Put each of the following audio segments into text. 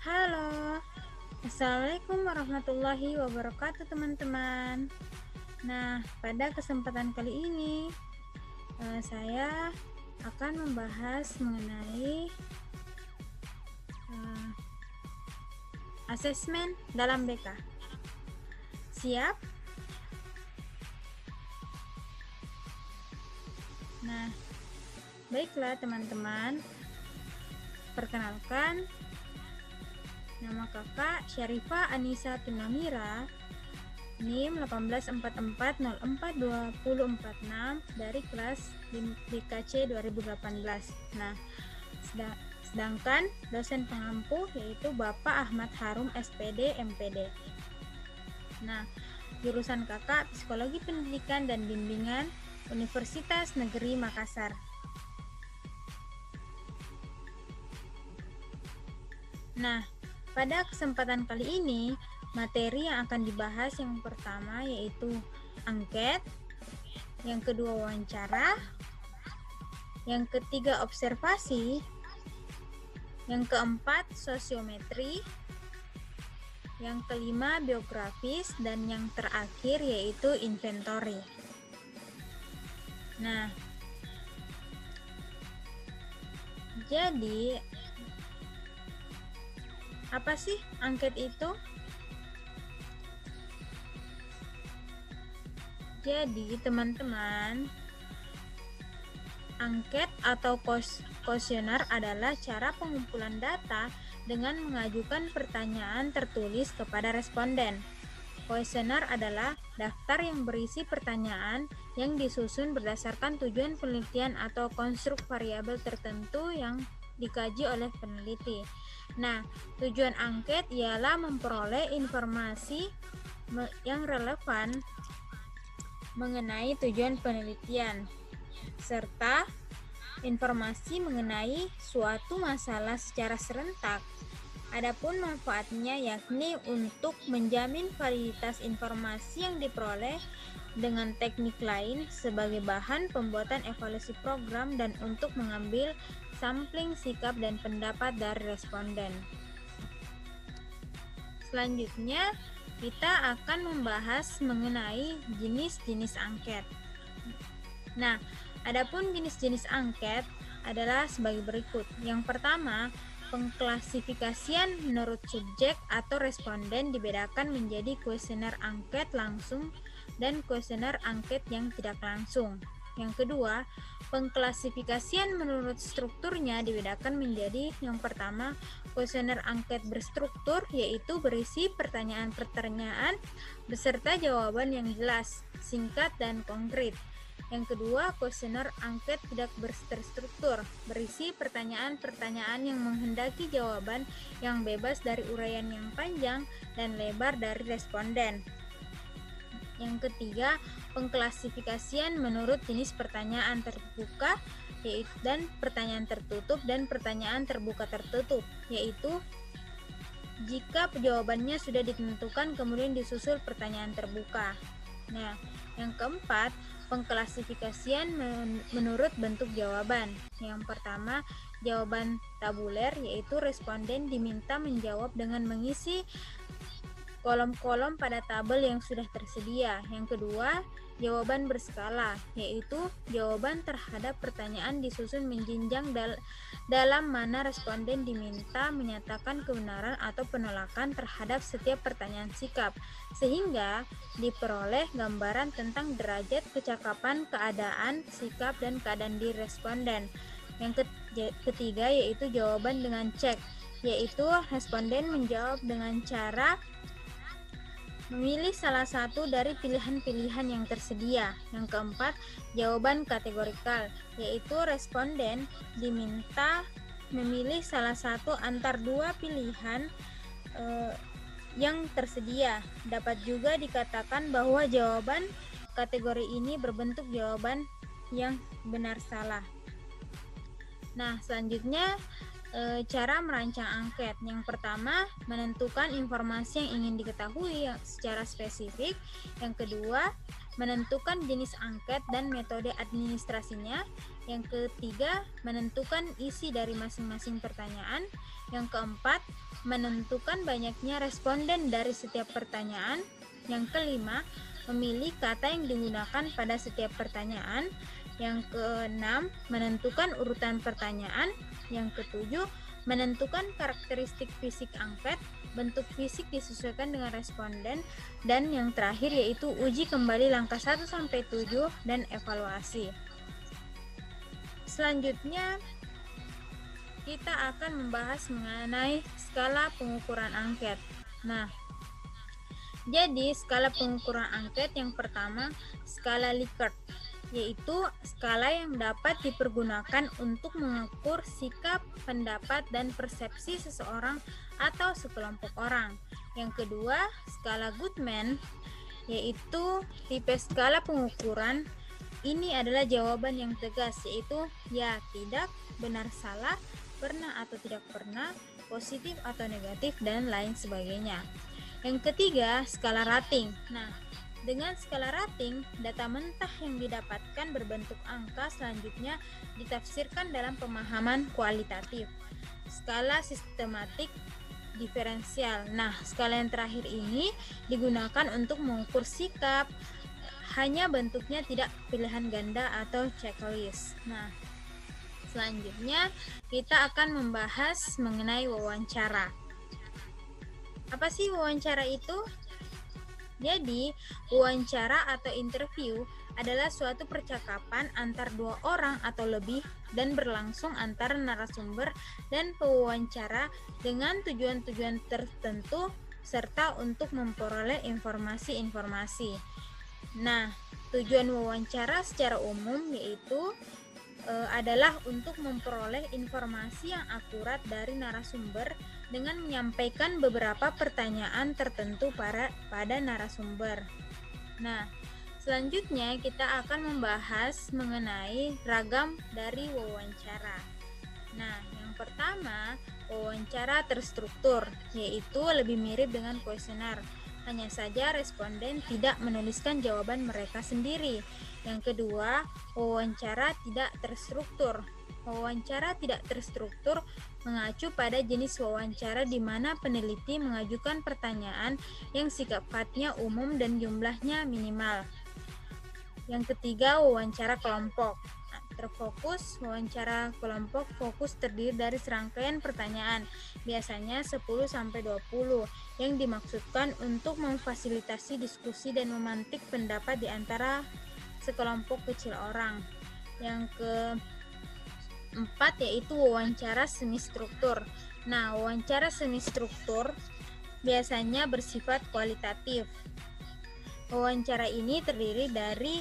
Halo, Assalamualaikum warahmatullahi wabarakatuh teman-teman. Nah, pada kesempatan kali ini saya akan membahas mengenai asesmen dalam BK. Siap? Nah, baiklah teman-teman. Perkenalkan, nama kakak Syarifah Anissa Tunamira, NIM 1844042046 dari kelas DKC 2018. Nah, sedangkan dosen pengampu yaitu Bapak Ahmad Harum SPD MPD. Nah, jurusan kakak Psikologi Pendidikan dan Bimbingan Universitas Negeri Makassar. Nah, pada kesempatan kali ini, materi yang akan dibahas yang pertama yaitu angket, yang kedua wawancara, yang ketiga observasi, yang keempat sosiometri, yang kelima biografis, dan yang terakhir yaitu inventory. Nah, jadi apa sih angket itu? Jadi teman-teman, angket atau kuesioner adalah cara pengumpulan data dengan mengajukan pertanyaan tertulis kepada responden. Kuesioner adalah daftar yang berisi pertanyaan yang disusun berdasarkan tujuan penelitian atau konstruk variabel tertentu yang dikaji oleh peneliti. Nah, tujuan angket ialah memperoleh informasi yang relevan mengenai tujuan penelitian, serta informasi mengenai suatu masalah secara serentak. Adapun manfaatnya yakni untuk menjamin validitas informasi yang diperoleh dengan teknik lain sebagai bahan pembuatan evaluasi program dan untuk mengambil sampling sikap dan pendapat dari responden. Selanjutnya, kita akan membahas mengenai jenis-jenis angket. Nah, adapun jenis-jenis angket adalah sebagai berikut. Yang pertama, pengklasifikasian menurut subjek atau responden dibedakan menjadi kuesioner angket langsung dan kuesioner angket yang tidak langsung. Yang kedua, pengklasifikasian menurut strukturnya dibedakan menjadi yang pertama, kuesioner angket berstruktur, yaitu berisi pertanyaan-pertanyaan beserta jawaban yang jelas, singkat, dan konkret. Yang kedua, kuesioner angket tidak berstruktur, berisi pertanyaan-pertanyaan yang menghendaki jawaban yang bebas dari uraian yang panjang dan lebar dari responden. Yang ketiga, pengklasifikasian menurut jenis pertanyaan terbuka dan pertanyaan tertutup dan pertanyaan terbuka tertutup, yaitu jika jawabannya sudah ditentukan kemudian disusul pertanyaan terbuka. Nah, yang keempat, pengklasifikasian menurut bentuk jawaban. Yang pertama, jawaban tabuler, yaitu responden diminta menjawab dengan mengisi kolom-kolom pada tabel yang sudah tersedia. Yang kedua, jawaban berskala, yaitu jawaban terhadap pertanyaan disusun menjenjang dalam mana responden diminta menyatakan kebenaran atau penolakan terhadap setiap pertanyaan sikap, sehingga diperoleh gambaran tentang derajat kecakapan keadaan, sikap, dan keadaan diri responden. Yang ketiga yaitu jawaban dengan cek, yaitu responden menjawab dengan cara memilih salah satu dari pilihan-pilihan yang tersedia. Yang keempat, jawaban kategorikal, yaitu responden diminta memilih salah satu antar dua pilihan yang tersedia. Dapat juga dikatakan bahwa jawaban kategori ini berbentuk jawaban yang benar salah. Nah, selanjutnya cara merancang angket. Yang pertama, menentukan informasi yang ingin diketahui secara spesifik. Yang kedua, menentukan jenis angket dan metode administrasinya. Yang ketiga, menentukan isi dari masing-masing pertanyaan. Yang keempat, menentukan banyaknya responden dari setiap pertanyaan. Yang kelima, memilih kata yang digunakan pada setiap pertanyaan. Yang keenam, menentukan urutan pertanyaan. Yang ketujuh, menentukan karakteristik fisik angket, bentuk fisik disesuaikan dengan responden, dan yang terakhir yaitu uji kembali langkah 1-7 dan evaluasi. Selanjutnya kita akan membahas mengenai skala pengukuran angket. Nah, jadi skala pengukuran angket yang pertama, skala Likert, yaitu skala yang dapat dipergunakan untuk mengukur sikap, pendapat, dan persepsi seseorang atau sekelompok orang. Yang kedua, skala Goodman, yaitu tipe skala pengukuran. Ini adalah jawaban yang tegas, yaitu ya, tidak, benar, salah, pernah atau tidak pernah, positif atau negatif, dan lain sebagainya. Yang ketiga, skala rating. Nah, dengan skala rating, data mentah yang didapatkan berbentuk angka selanjutnya ditafsirkan dalam pemahaman kualitatif. Skala sistematik diferensial. Nah, skala yang terakhir ini digunakan untuk mengukur sikap, hanya bentuknya tidak pilihan ganda atau checklist. Nah, selanjutnya kita akan membahas mengenai wawancara. Apa sih wawancara itu? Jadi, wawancara atau interview adalah suatu percakapan antar dua orang atau lebih dan berlangsung antara narasumber dan pewawancara dengan tujuan-tujuan tertentu serta untuk memperoleh informasi-informasi. Nah, tujuan wawancara secara umum yaitu adalah untuk memperoleh informasi yang akurat dari narasumber dengan menyampaikan beberapa pertanyaan tertentu pada narasumber. Nah, selanjutnya kita akan membahas mengenai ragam dari wawancara. Nah, yang pertama, wawancara terstruktur, yaitu lebih mirip dengan kuesioner. Hanya saja responden tidak menuliskan jawaban mereka sendiri. Yang kedua, wawancara tidak terstruktur. Wawancara tidak terstruktur mengacu pada jenis wawancara di mana peneliti mengajukan pertanyaan yang sifatnya umum dan jumlahnya minimal. Yang ketiga, wawancara kelompok. Terfokus, wawancara kelompok fokus terdiri dari serangkaian pertanyaan, biasanya 10-20, yang dimaksudkan untuk memfasilitasi diskusi dan memantik pendapat di antara sekelompok kecil orang. Yang keempat yaitu wawancara semi struktur. Nah, wawancara semi struktur biasanya bersifat kualitatif. Wawancara ini terdiri dari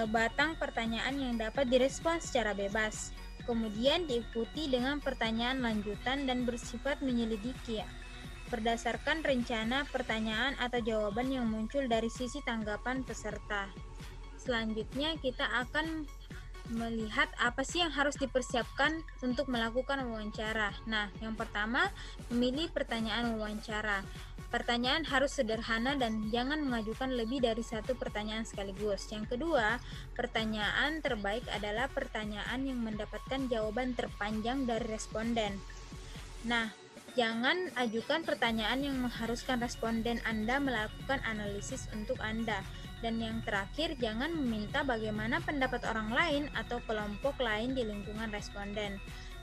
batang pertanyaan yang dapat direspons secara bebas, kemudian diikuti dengan pertanyaan lanjutan dan bersifat menyelidiki berdasarkan rencana pertanyaan atau jawaban yang muncul dari sisi tanggapan peserta. Selanjutnya kita akan melihat apa sih yang harus dipersiapkan untuk melakukan wawancara. Nah, yang pertama, memilih pertanyaan wawancara. Pertanyaan harus sederhana dan jangan mengajukan lebih dari satu pertanyaan sekaligus. Yang kedua, pertanyaan terbaik adalah pertanyaan yang mendapatkan jawaban terpanjang dari responden. Nah, jangan ajukan pertanyaan yang mengharuskan responden Anda melakukan analisis untuk Anda. Dan yang terakhir, jangan meminta bagaimana pendapat orang lain atau kelompok lain di lingkungan responden.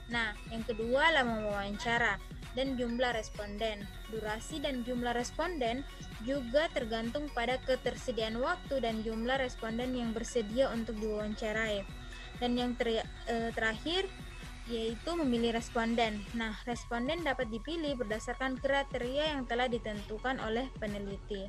Nah, yang kedua, lama wawancara dan jumlah responden. Durasi dan jumlah responden juga tergantung pada ketersediaan waktu dan jumlah responden yang bersedia untuk diwawancarai. Dan yang terakhir yaitu memilih responden. Nah, responden dapat dipilih berdasarkan kriteria yang telah ditentukan oleh peneliti.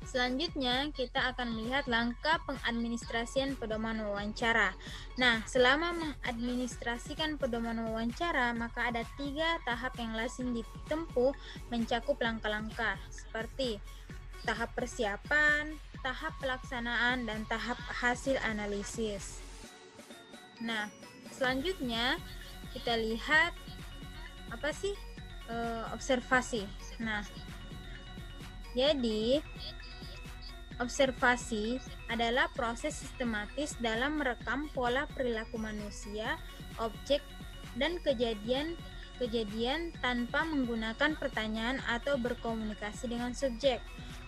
Selanjutnya, kita akan melihat langkah pengadministrasian pedoman wawancara. Nah, selama mengadministrasikan pedoman wawancara, maka ada 3 tahap yang lazim ditempuh mencakup langkah-langkah, seperti tahap persiapan, tahap pelaksanaan, dan tahap hasil analisis. Nah, selanjutnya kita lihat apa sih observasi. Nah, jadi observasi adalah proses sistematis dalam merekam pola perilaku manusia, objek, dan kejadian kejadian tanpa menggunakan pertanyaan atau berkomunikasi dengan subjek.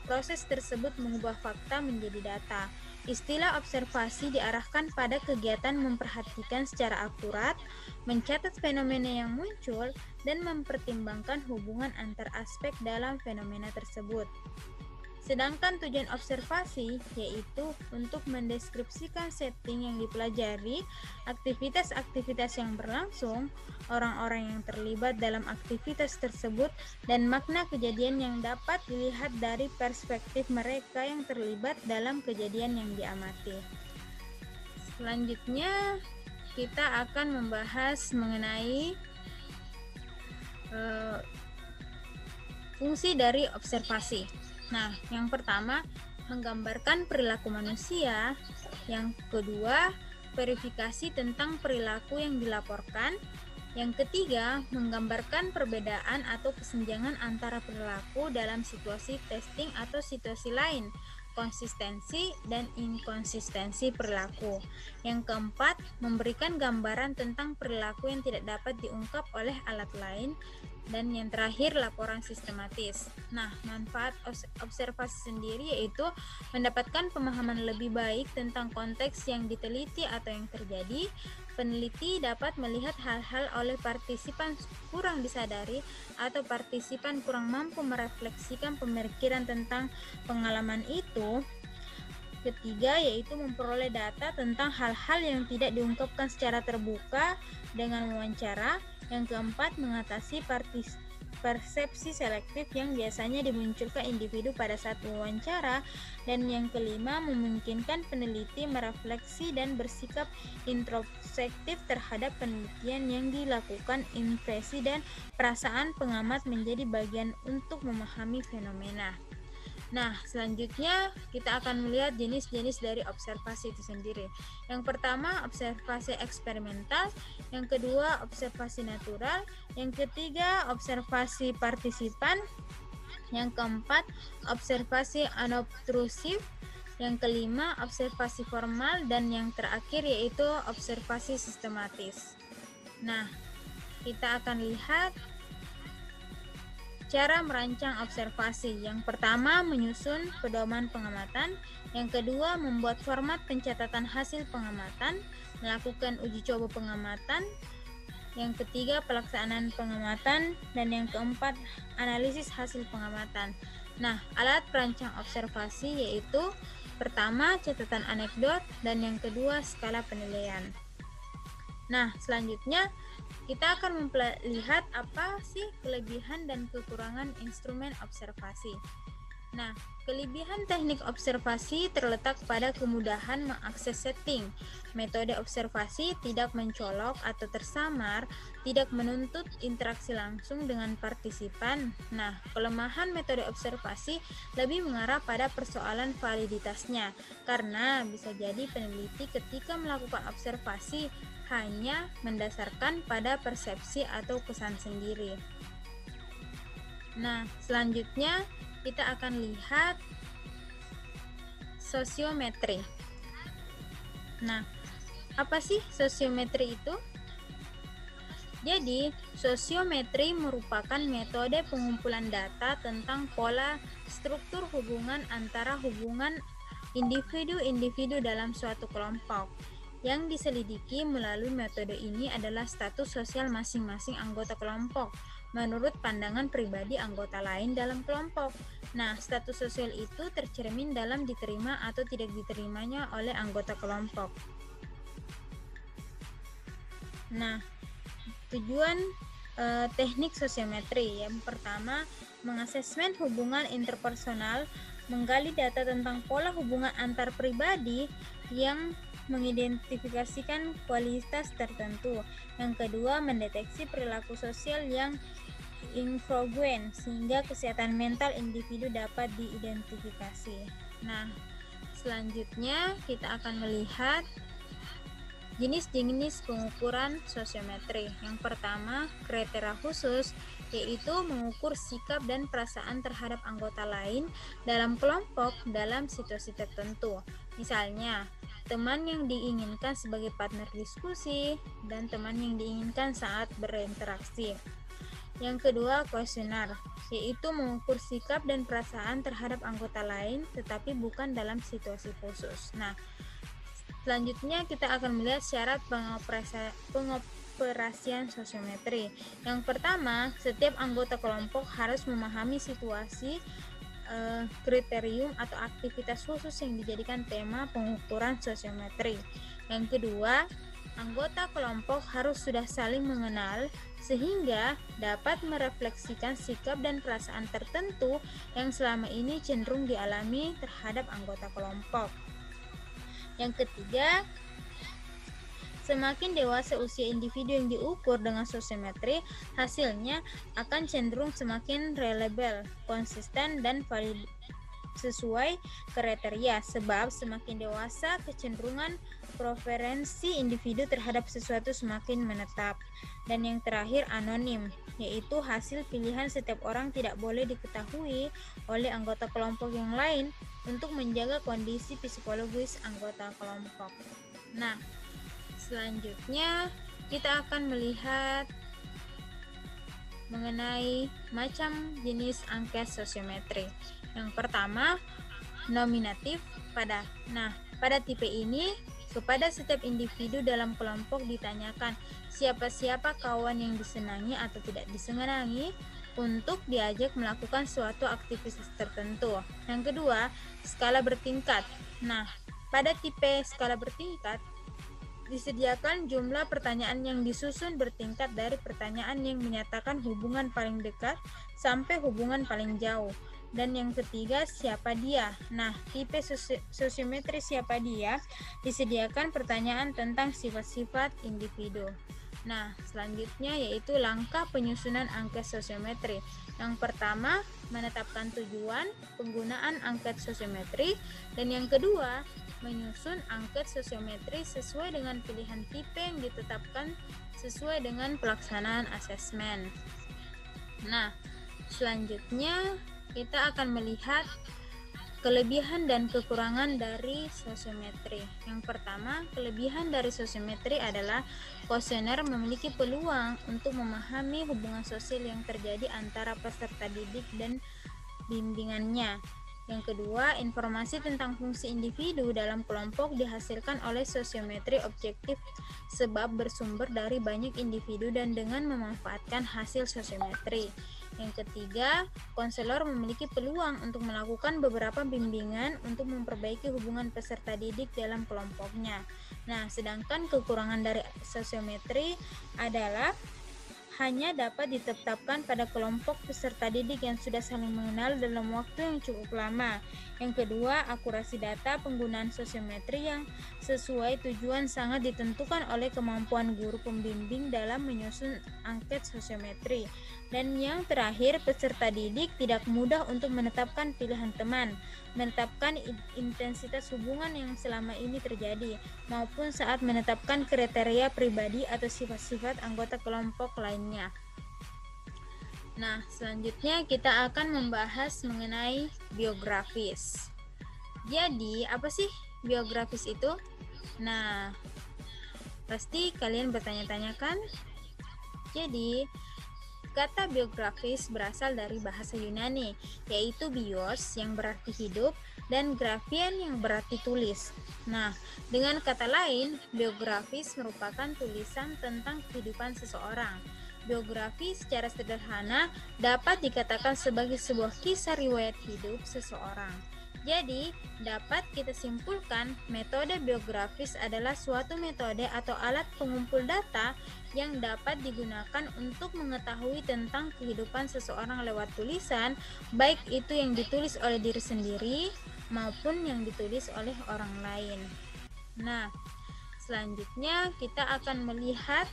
Proses tersebut mengubah fakta menjadi data. Istilah observasi diarahkan pada kegiatan memperhatikan secara akurat, mencatat fenomena yang muncul, dan mempertimbangkan hubungan antar aspek dalam fenomena tersebut. Sedangkan tujuan observasi yaitu untuk mendeskripsikan setting yang dipelajari, aktivitas-aktivitas yang berlangsung, orang-orang yang terlibat dalam aktivitas tersebut, dan makna kejadian yang dapat dilihat dari perspektif mereka yang terlibat dalam kejadian yang diamati. Selanjutnya, kita akan membahas mengenai fungsi dari observasi. Nah, yang pertama, menggambarkan perilaku manusia. Yang kedua, verifikasi tentang perilaku yang dilaporkan. Yang ketiga, menggambarkan perbedaan atau kesenjangan antara perilaku dalam situasi testing atau situasi lain, konsistensi dan inkonsistensi perilaku. Yang keempat, memberikan gambaran tentang perilaku yang tidak dapat diungkap oleh alat lain. Dan yang terakhir, laporan sistematis. Nah, manfaat observasi sendiri yaitu mendapatkan pemahaman lebih baik tentang konteks yang diteliti atau yang terjadi. Peneliti dapat melihat hal-hal oleh partisipan kurang disadari atau partisipan kurang mampu merefleksikan pemikiran tentang pengalaman itu. Ketiga, yaitu memperoleh data tentang hal-hal yang tidak diungkapkan secara terbuka dengan wawancara. Yang keempat, mengatasi persepsi selektif yang biasanya dimunculkan individu pada saat wawancara. Dan yang kelima, memungkinkan peneliti merefleksi dan bersikap introspektif terhadap penelitian yang dilakukan. Impresi dan perasaan pengamat menjadi bagian untuk memahami fenomena. Nah, selanjutnya kita akan melihat jenis-jenis dari observasi itu sendiri. Yang pertama, observasi eksperimental. Yang kedua, observasi natural. Yang ketiga, observasi partisipan. Yang keempat, observasi anobtrusif. Yang kelima, observasi formal. Dan yang terakhir yaitu observasi sistematis. Nah, kita akan lihat cara merancang observasi. Yang pertama, menyusun pedoman pengamatan. Yang kedua, membuat format pencatatan hasil pengamatan, melakukan uji coba pengamatan. Yang ketiga, pelaksanaan pengamatan. Dan yang keempat, analisis hasil pengamatan. Nah, alat perancang observasi yaitu pertama, catatan anekdot, dan yang kedua, skala penilaian. Nah, selanjutnya kita akan melihat apa sih kelebihan dan kekurangan instrumen observasi. Nah, kelebihan teknik observasi terletak pada kemudahan mengakses setting. Metode observasi tidak mencolok atau tersamar, tidak menuntut interaksi langsung dengan partisipan. Nah, kelemahan metode observasi lebih mengarah pada persoalan validitasnya, karena bisa jadi peneliti ketika melakukan observasi hanya mendasarkan pada persepsi atau kesan sendiri. Nah, selanjutnya kita akan lihat sosiometri. Nah, apa sih sosiometri itu? Jadi, sosiometri merupakan metode pengumpulan data tentang pola struktur hubungan antara hubungan individu-individu dalam suatu kelompok. Yang diselidiki melalui metode ini adalah status sosial masing-masing anggota kelompok menurut pandangan pribadi anggota lain dalam kelompok. Nah, status sosial itu tercermin dalam diterima atau tidak diterimanya oleh anggota kelompok. Nah, tujuan teknik sosiometri yang pertama, mengasesmen hubungan interpersonal, menggali data tentang pola hubungan antar pribadi yang mengidentifikasikan kualitas tertentu. Yang kedua, mendeteksi perilaku sosial yang inkongruent sehingga kesehatan mental individu dapat diidentifikasi. Nah, selanjutnya kita akan melihat jenis-jenis pengukuran sosiometri. Yang pertama, kriteria khusus, yaitu mengukur sikap dan perasaan terhadap anggota lain dalam kelompok dalam situasi tertentu. Misalnya, teman yang diinginkan sebagai partner diskusi dan teman yang diinginkan saat berinteraksi. Yang kedua, kuesioner, yaitu mengukur sikap dan perasaan terhadap anggota lain tetapi bukan dalam situasi khusus. Nah, selanjutnya kita akan melihat syarat pengoperasian sosiometri. Yang pertama, setiap anggota kelompok harus memahami situasi, kriterium atau aktivitas khusus yang dijadikan tema pengukuran sosiometri. Yang kedua, anggota kelompok harus sudah saling mengenal sehingga dapat merefleksikan sikap dan perasaan tertentu yang selama ini cenderung dialami terhadap anggota kelompok. Yang ketiga, semakin dewasa usia individu yang diukur dengan sosiometri, hasilnya akan cenderung semakin reliable, konsisten, dan valid sesuai kriteria, sebab semakin dewasa kecenderungan preferensi individu terhadap sesuatu semakin menetap. Dan yang terakhir, anonim, yaitu hasil pilihan setiap orang tidak boleh diketahui oleh anggota kelompok yang lain untuk menjaga kondisi psikologis anggota kelompok. Nah, selanjutnya kita akan melihat mengenai macam jenis angket sosiometri. Yang pertama, nominatif. Pada tipe ini, kepada setiap individu dalam kelompok ditanyakan siapa-siapa kawan yang disenangi atau tidak disenangi untuk diajak melakukan suatu aktivitas tertentu. Yang kedua, skala bertingkat. Nah, pada tipe skala bertingkat disediakan jumlah pertanyaan yang disusun bertingkat dari pertanyaan yang menyatakan hubungan paling dekat sampai hubungan paling jauh. Dan yang ketiga, siapa dia. Nah, tipe sosiometri siapa dia disediakan pertanyaan tentang sifat-sifat individu. Nah, selanjutnya yaitu langkah penyusunan angket sosiometri. Yang pertama, menetapkan tujuan penggunaan angket sosiometri, dan yang kedua, menyusun angket sosiometri sesuai dengan pilihan tipe yang ditetapkan sesuai dengan pelaksanaan asesmen. Nah, selanjutnya kita akan melihat kelebihan dan kekurangan dari sosiometri. Yang pertama, kelebihan dari sosiometri adalah kuesioner memiliki peluang untuk memahami hubungan sosial yang terjadi antara peserta didik dan bimbingannya. Yang kedua, informasi tentang fungsi individu dalam kelompok dihasilkan oleh sosiometri objektif sebab bersumber dari banyak individu dan dengan memanfaatkan hasil sosiometri. Yang ketiga, konselor memiliki peluang untuk melakukan beberapa bimbingan untuk memperbaiki hubungan peserta didik dalam kelompoknya. Nah, sedangkan kekurangan dari sosiometri adalah hanya dapat ditetapkan pada kelompok peserta didik yang sudah saling mengenal dalam waktu yang cukup lama. Yang kedua, akurasi data penggunaan sosiometri yang sesuai tujuan sangat ditentukan oleh kemampuan guru pembimbing dalam menyusun angket sosiometri. Dan yang terakhir, peserta didik tidak mudah untuk menetapkan pilihan teman, menetapkan intensitas hubungan yang selama ini terjadi, maupun saat menetapkan kriteria pribadi atau sifat-sifat anggota kelompok lainnya. Nah, selanjutnya kita akan membahas mengenai biografis. Jadi, apa sih biografis itu? Nah, pasti kalian bertanya-tanya kan? Jadi, kata biografis berasal dari bahasa Yunani, yaitu bios yang berarti hidup dan graphian yang berarti tulis. Nah, dengan kata lain, biografis merupakan tulisan tentang kehidupan seseorang. Biografi secara sederhana dapat dikatakan sebagai sebuah kisah riwayat hidup seseorang. Jadi, dapat kita simpulkan metode biografis adalah suatu metode atau alat pengumpul data yang dapat digunakan untuk mengetahui tentang kehidupan seseorang lewat tulisan, baik itu yang ditulis oleh diri sendiri maupun yang ditulis oleh orang lain. Nah, selanjutnya kita akan melihat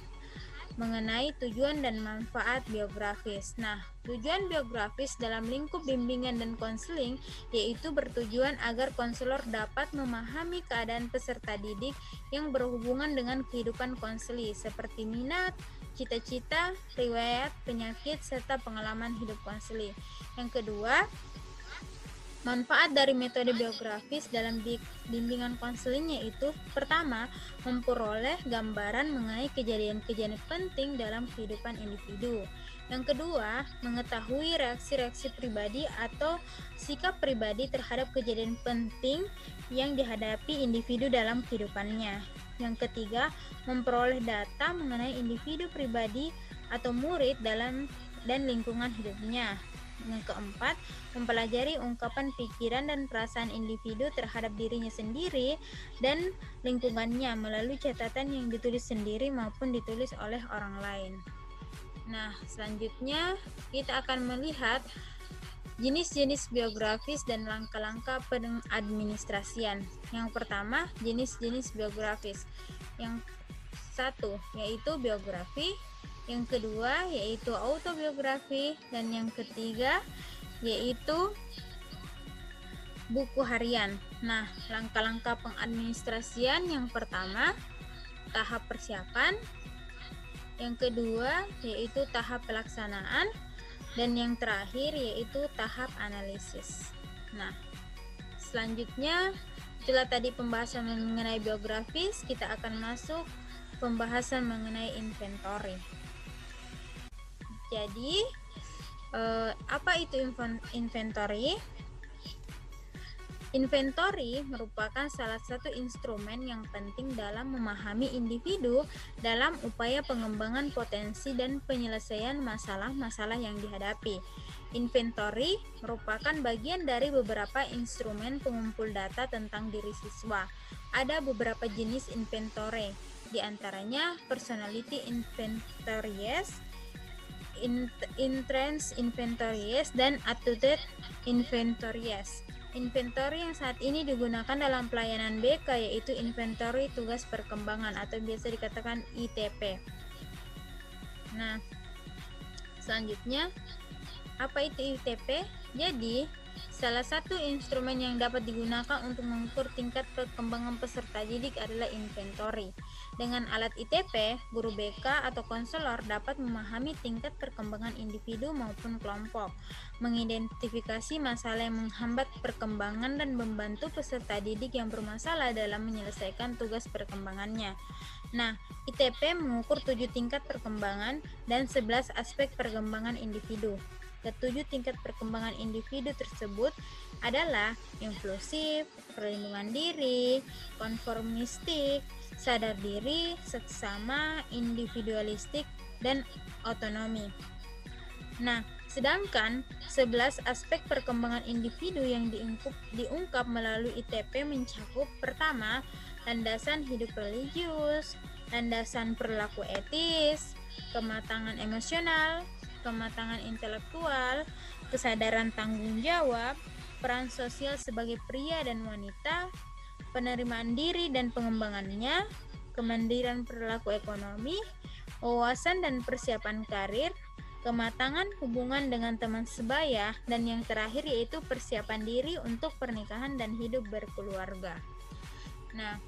mengenai tujuan dan manfaat biografis. Nah, tujuan biografis dalam lingkup bimbingan dan konseling yaitu bertujuan agar konselor dapat memahami keadaan peserta didik yang berhubungan dengan kehidupan konseli seperti minat, cita-cita, riwayat, penyakit, serta pengalaman hidup konseli. Yang kedua, manfaat dari metode biografis dalam bimbingan konseling yaitu pertama, memperoleh gambaran mengenai kejadian-kejadian penting dalam kehidupan individu. Yang kedua, mengetahui reaksi-reaksi pribadi atau sikap pribadi terhadap kejadian penting yang dihadapi individu dalam kehidupannya. Yang ketiga, memperoleh data mengenai individu pribadi atau murid dan lingkungan hidupnya. Yang keempat, mempelajari ungkapan pikiran dan perasaan individu terhadap dirinya sendiri dan lingkungannya melalui catatan yang ditulis sendiri maupun ditulis oleh orang lain. Nah, selanjutnya kita akan melihat jenis-jenis biografis dan langkah-langkah pengadministrasian. Yang pertama, jenis-jenis biografis. Yang satu yaitu biografi, yang kedua yaitu autobiografi, dan yang ketiga yaitu buku harian. Nah, langkah-langkah pengadministrasian yang pertama, tahap persiapan, yang kedua yaitu tahap pelaksanaan, dan yang terakhir yaitu tahap analisis. Nah, selanjutnya setelah tadi pembahasan mengenai biografis, kita akan masuk pembahasan mengenai inventory. Jadi, apa itu inventory? Inventory merupakan salah satu instrumen yang penting dalam memahami individu dalam upaya pengembangan potensi dan penyelesaian masalah-masalah yang dihadapi. Inventory merupakan bagian dari beberapa instrumen pengumpul data tentang diri siswa. Ada beberapa jenis inventory, di antaranya personality inventories, entrance inventories, dan attitude inventories. Inventory yang saat ini digunakan dalam pelayanan BK yaitu inventory tugas perkembangan atau biasa dikatakan ITP. Nah, selanjutnya apa itu ITP? Jadi, salah satu instrumen yang dapat digunakan untuk mengukur tingkat perkembangan peserta didik adalah inventory. Dengan alat ITP, guru BK atau konselor dapat memahami tingkat perkembangan individu maupun kelompok, mengidentifikasi masalah yang menghambat perkembangan dan membantu peserta didik yang bermasalah dalam menyelesaikan tugas perkembangannya. Nah, ITP mengukur 7 tingkat perkembangan dan 11 aspek perkembangan individu. Ketujuh tingkat perkembangan individu tersebut adalah inklusif, perlindungan diri, konformistik, sadar diri, seksama, individualistik, dan otonomi. Nah, sedangkan 11 aspek perkembangan individu yang diungkap melalui ITP mencakup pertama, landasan hidup religius, landasan perilaku etis, kematangan emosional, kematangan intelektual, kesadaran tanggung jawab, peran sosial sebagai pria dan wanita, penerimaan diri dan pengembangannya, kemandirian perilaku ekonomi, wawasan dan persiapan karir, kematangan hubungan dengan teman sebaya, dan yang terakhir yaitu persiapan diri untuk pernikahan dan hidup berkeluarga. Nah,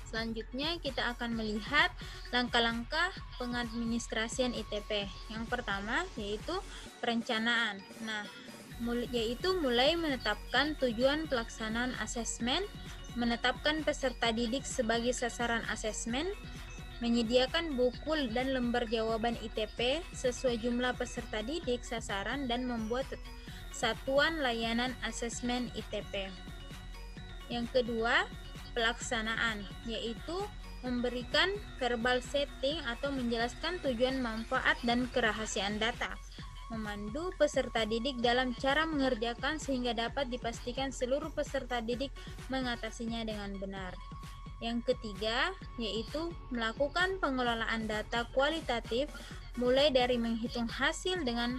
selanjutnya kita akan melihat langkah-langkah pengadministrasian ITP. Yang pertama yaitu perencanaan. Nah, yaitu mulai menetapkan tujuan pelaksanaan asesmen, menetapkan peserta didik sebagai sasaran asesmen, menyediakan buku dan lembar jawaban ITP sesuai jumlah peserta didik sasaran, dan membuat satuan layanan asesmen ITP. Yang kedua, pelaksanaan, yaitu memberikan verbal setting atau menjelaskan tujuan, manfaat, dan kerahasiaan data, memandu peserta didik dalam cara mengerjakan sehingga dapat dipastikan seluruh peserta didik mengatasinya dengan benar. Yang ketiga, yaitu melakukan pengelolaan data kualitatif, mulai dari menghitung hasil dengan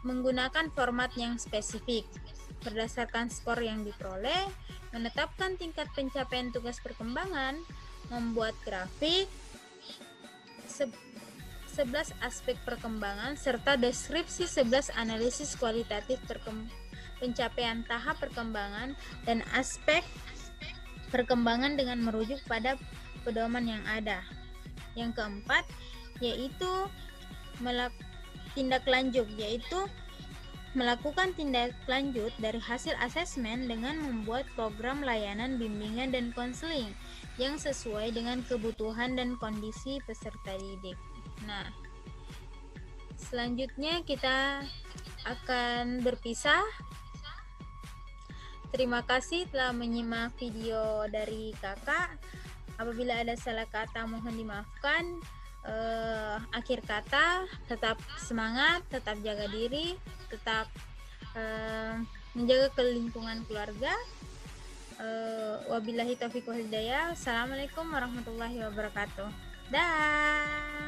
menggunakan format yang spesifik berdasarkan skor yang diperoleh, menetapkan tingkat pencapaian tugas perkembangan, membuat grafik 11 aspek perkembangan, serta deskripsi 11 analisis kualitatif pencapaian tahap perkembangan dan aspek perkembangan dengan merujuk pada pedoman yang ada. Yang keempat, yaitu tindak lanjut, yaitu melakukan tindak lanjut dari hasil asesmen dengan membuat program layanan bimbingan dan konseling yang sesuai dengan kebutuhan dan kondisi peserta didik. Nah, Selanjutnya kita akan berpisah. Terima kasih telah menyimak video dari kakak. Apabila ada salah kata mohon dimaafkan. Akhir kata, tetap semangat, tetap jaga diri, tetap menjaga kelingkungan keluarga. Wabillahi taufiq wal hidayah. Assalamualaikum warahmatullahi wabarakatuh. Dah.